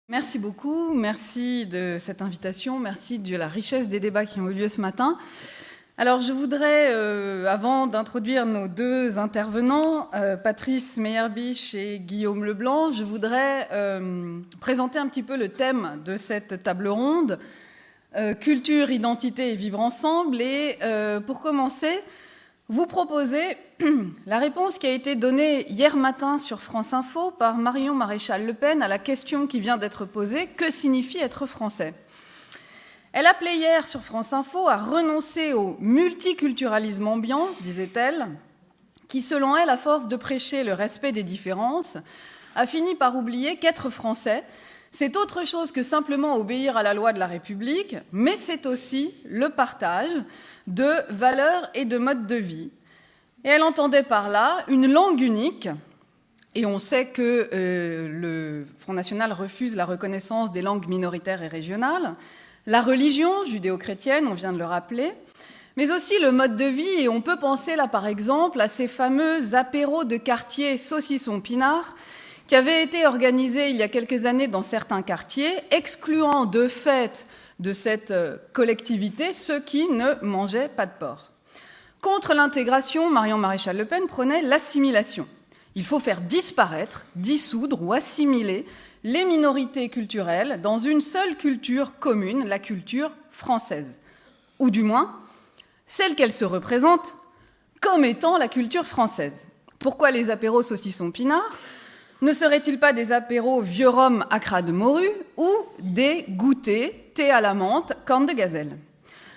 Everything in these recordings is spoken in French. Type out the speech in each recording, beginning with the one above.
Merci beaucoup, merci de cette invitation, merci de la richesse des débats qui ont eu lieu ce matin. Alors je voudrais, avant d'introduire nos deux intervenants, Patrice Meyerbeich et Guillaume Leblanc, je voudrais présenter un petit peu le thème de cette table ronde, culture, identité et vivre ensemble. Et pour commencer, vous proposer la réponse qui a été donnée hier matin sur France Info par Marion Maréchal-Le Pen à la question qui vient d'être posée « Que signifie être français ?» Elle appelait hier sur France Info à renoncer au multiculturalisme ambiant, disait-elle, qui, selon elle, à force de prêcher le respect des différences, a fini par oublier qu'être français, c'est autre chose que simplement obéir à la loi de la République, mais c'est aussi le partage de valeurs et de modes de vie. Et elle entendait par là une langue unique, et on sait que le Front National refuse la reconnaissance des langues minoritaires et régionales, la religion judéo-chrétienne, on vient de le rappeler, mais aussi le mode de vie, et on peut penser là par exemple à ces fameux apéros de quartier saucisson-pinard qui avaient été organisés il y a quelques années dans certains quartiers, excluant de fait de cette collectivité ceux qui ne mangeaient pas de porc. Contre l'intégration, Marion Maréchal-Le Pen prenait l'assimilation. Il faut faire disparaître, dissoudre ou assimiler les minorités culturelles dans une seule culture commune, la culture française, ou du moins celle qu'elle se représente comme étant la culture française. Pourquoi les apéros saucisson-pinard ? Ne seraient-ils pas des apéros vieux rhum à cras de morue ou des goûters thé à la menthe, corne de gazelle ?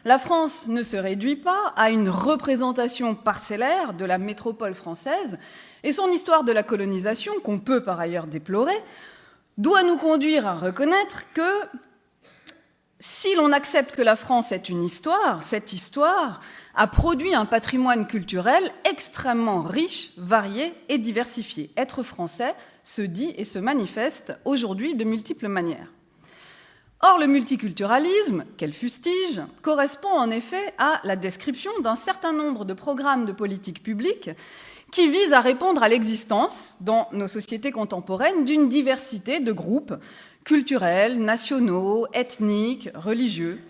La France ne se réduit pas à une représentation parcellaire de la métropole française, et son histoire de la colonisation, qu'on peut par ailleurs déplorer, doit nous conduire à reconnaître que si l'on accepte que la France est une histoire, cette histoire a produit un patrimoine culturel extrêmement riche, varié et diversifié. Être français se dit et se manifeste aujourd'hui de multiples manières. Or, le multiculturalisme, qu'elle fustige, correspond en effet à la description d'un certain nombre de programmes de politique publique qui visent à répondre à l'existence, dans nos sociétés contemporaines, d'une diversité de groupes culturels, nationaux, ethniques, religieux.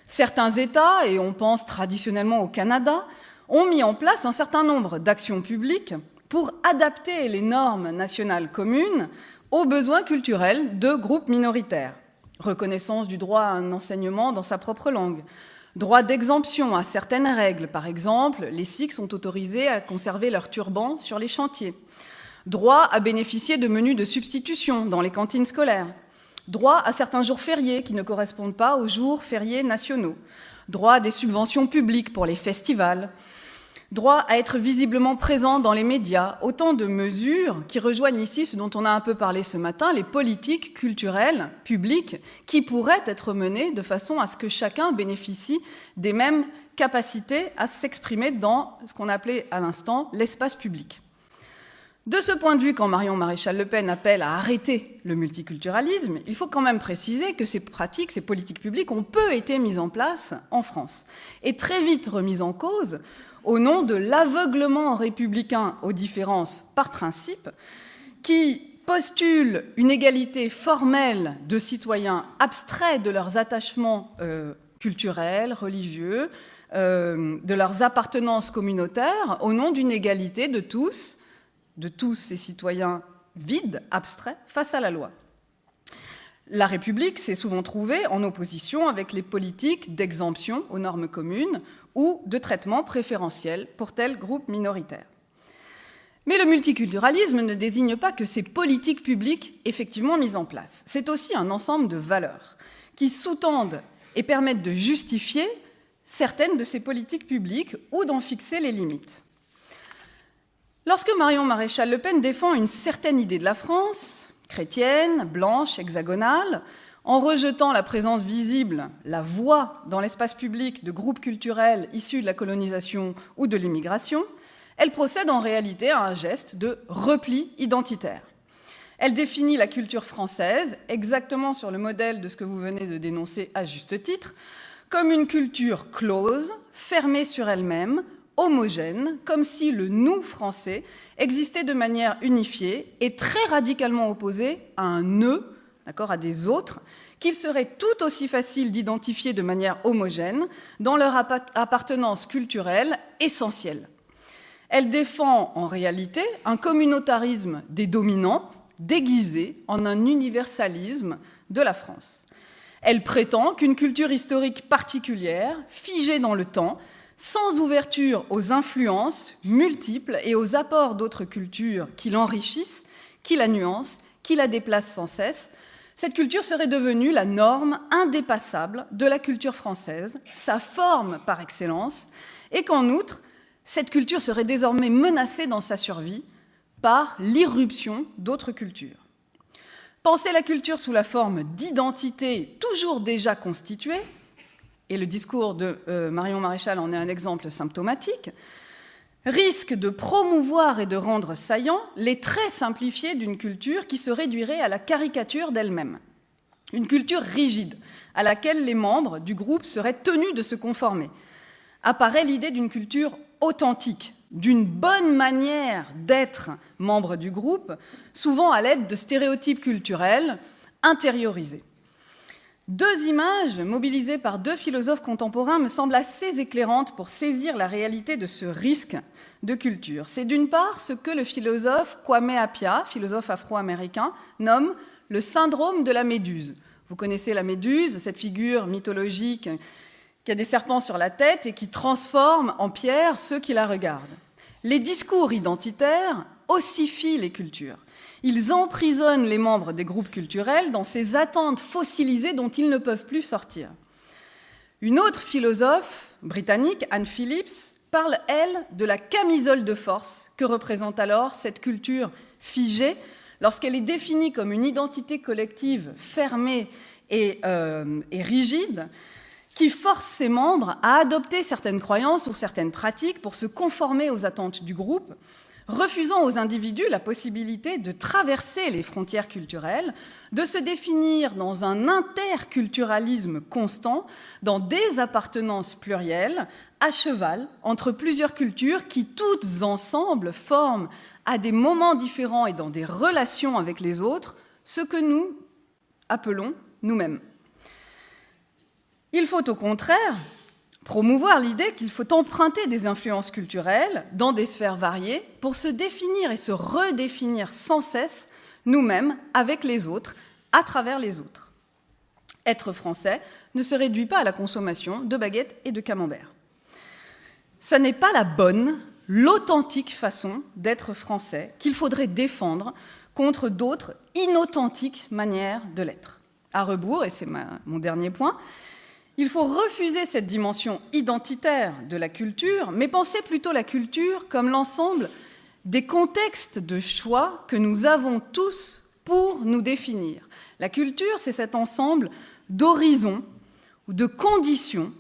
Certains États, et on pense traditionnellement au Canada, ont mis en place un certain nombre d'actions publiques pour adapter les normes nationales communes aux besoins culturels de groupes minoritaires. Reconnaissance du droit à un enseignement dans sa propre langue, droit d'exemption à certaines règles, par exemple, les Sikhs sont autorisés à conserver leur turban sur les chantiers, droit à bénéficier de menus de substitution dans les cantines scolaires, droit à certains jours fériés qui ne correspondent pas aux jours fériés nationaux, droit à des subventions publiques pour les festivals, droit à être visiblement présent dans les médias, autant de mesures qui rejoignent ici ce dont on a un peu parlé ce matin, les politiques culturelles publiques qui pourraient être menées de façon à ce que chacun bénéficie des mêmes capacités à s'exprimer dans ce qu'on appelait à l'instant l'espace public. De ce point de vue, quand Marion Maréchal-Le Pen appelle à arrêter le multiculturalisme, il faut quand même préciser que ces pratiques, ces politiques publiques ont peu été mises en place en France et très vite remises en cause au nom de l'aveuglement républicain aux différences par principe, qui postule une égalité formelle de citoyens abstraits de leurs attachements culturels, religieux, de leurs appartenances communautaires, au nom d'une égalité de tous ces citoyens vides, abstraits, face à la loi. La République s'est souvent trouvée en opposition avec les politiques d'exemption aux normes communes ou de traitement préférentiel pour tel groupe minoritaire. Mais le multiculturalisme ne désigne pas que ces politiques publiques effectivement mises en place. C'est aussi un ensemble de valeurs qui sous-tendent et permettent de justifier certaines de ces politiques publiques ou d'en fixer les limites. Lorsque Marion Maréchal-Le Pen défend une certaine idée de la France, chrétienne, blanche, hexagonale, en rejetant la présence visible, la voix dans l'espace public de groupes culturels issus de la colonisation ou de l'immigration, elle procède en réalité à un geste de repli identitaire. Elle définit la culture française, exactement sur le modèle de ce que vous venez de dénoncer à juste titre, comme une culture close, fermée sur elle-même, homogène, comme si le « nous » français existait de manière unifiée et très radicalement opposé à un « eux » d'accord, à des autres, qu'il serait tout aussi facile d'identifier de manière homogène dans leur appartenance culturelle essentielle. Elle défend en réalité un communautarisme des dominants déguisé en un universalisme de la France. Elle prétend qu'une culture historique particulière, figée dans le temps, sans ouverture aux influences multiples et aux apports d'autres cultures qui l'enrichissent, qui la nuancent, qui la déplacent sans cesse, cette culture serait devenue la norme indépassable de la culture française, sa forme par excellence, et qu'en outre, cette culture serait désormais menacée dans sa survie par l'irruption d'autres cultures. Penser la culture sous la forme d'identité toujours déjà constituée, et le discours de Marion Maréchal en est un exemple symptomatique, risque de promouvoir et de rendre saillants les traits simplifiés d'une culture qui se réduirait à la caricature d'elle-même. Une culture rigide, à laquelle les membres du groupe seraient tenus de se conformer. Apparaît l'idée d'une culture authentique, d'une bonne manière d'être membre du groupe, souvent à l'aide de stéréotypes culturels intériorisés. Deux images mobilisées par deux philosophes contemporains me semblent assez éclairantes pour saisir la réalité de ce risque de culture. C'est d'une part ce que le philosophe Kwame Appiah, philosophe afro-américain, nomme le syndrome de la méduse. Vous connaissez la méduse, cette figure mythologique qui a des serpents sur la tête et qui transforme en pierre ceux qui la regardent. Les discours identitaires ossifient les cultures. Ils emprisonnent les membres des groupes culturels dans ces attentes fossilisées dont ils ne peuvent plus sortir. Une autre philosophe britannique, Anne Phillips, parle, elle, de la camisole de force que représente alors cette culture figée lorsqu'elle est définie comme une identité collective fermée et rigide, qui force ses membres à adopter certaines croyances ou certaines pratiques pour se conformer aux attentes du groupe, refusant aux individus la possibilité de traverser les frontières culturelles, de se définir dans un interculturalisme constant, dans des appartenances plurielles, à cheval entre plusieurs cultures qui, toutes ensemble, forment à des moments différents et dans des relations avec les autres, ce que nous appelons nous-mêmes. Il faut au contraire promouvoir l'idée qu'il faut emprunter des influences culturelles dans des sphères variées pour se définir et se redéfinir sans cesse nous-mêmes avec les autres, à travers les autres. Être français ne se réduit pas à la consommation de baguettes et de camembert. Ce n'est pas la bonne, l'authentique façon d'être français qu'il faudrait défendre contre d'autres inauthentiques manières de l'être. À rebours, et c'est mon dernier point, il faut refuser cette dimension identitaire de la culture, mais penser plutôt la culture comme l'ensemble des contextes de choix que nous avons tous pour nous définir. La culture, c'est cet ensemble d'horizons ou de conditions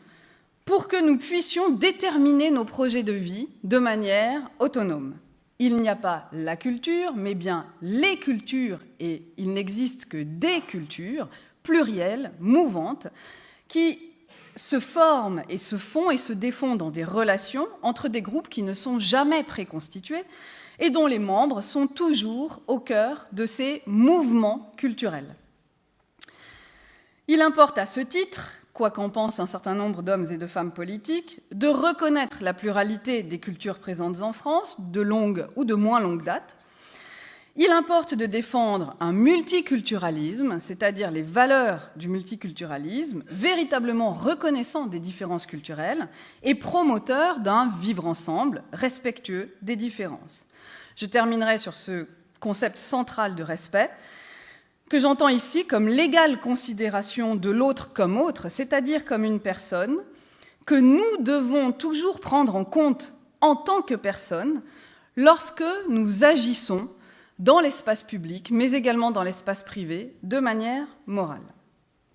pour que nous puissions déterminer nos projets de vie de manière autonome. Il n'y a pas la culture, mais bien les cultures, et il n'existe que des cultures plurielles, mouvantes, qui se forment et se font et se défont dans des relations entre des groupes qui ne sont jamais préconstitués et dont les membres sont toujours au cœur de ces mouvements culturels. Il importe à ce titre, quoi qu'en pensent un certain nombre d'hommes et de femmes politiques, de reconnaître la pluralité des cultures présentes en France, de longue ou de moins longue date. Il importe de défendre un multiculturalisme, c'est-à-dire les valeurs du multiculturalisme, véritablement reconnaissant des différences culturelles et promoteur d'un vivre ensemble respectueux des différences. Je terminerai sur ce concept central de respect, que j'entends ici comme l'égale considération de l'autre comme autre, c'est-à-dire comme une personne que nous devons toujours prendre en compte en tant que personne lorsque nous agissons dans l'espace public, mais également dans l'espace privé, de manière morale.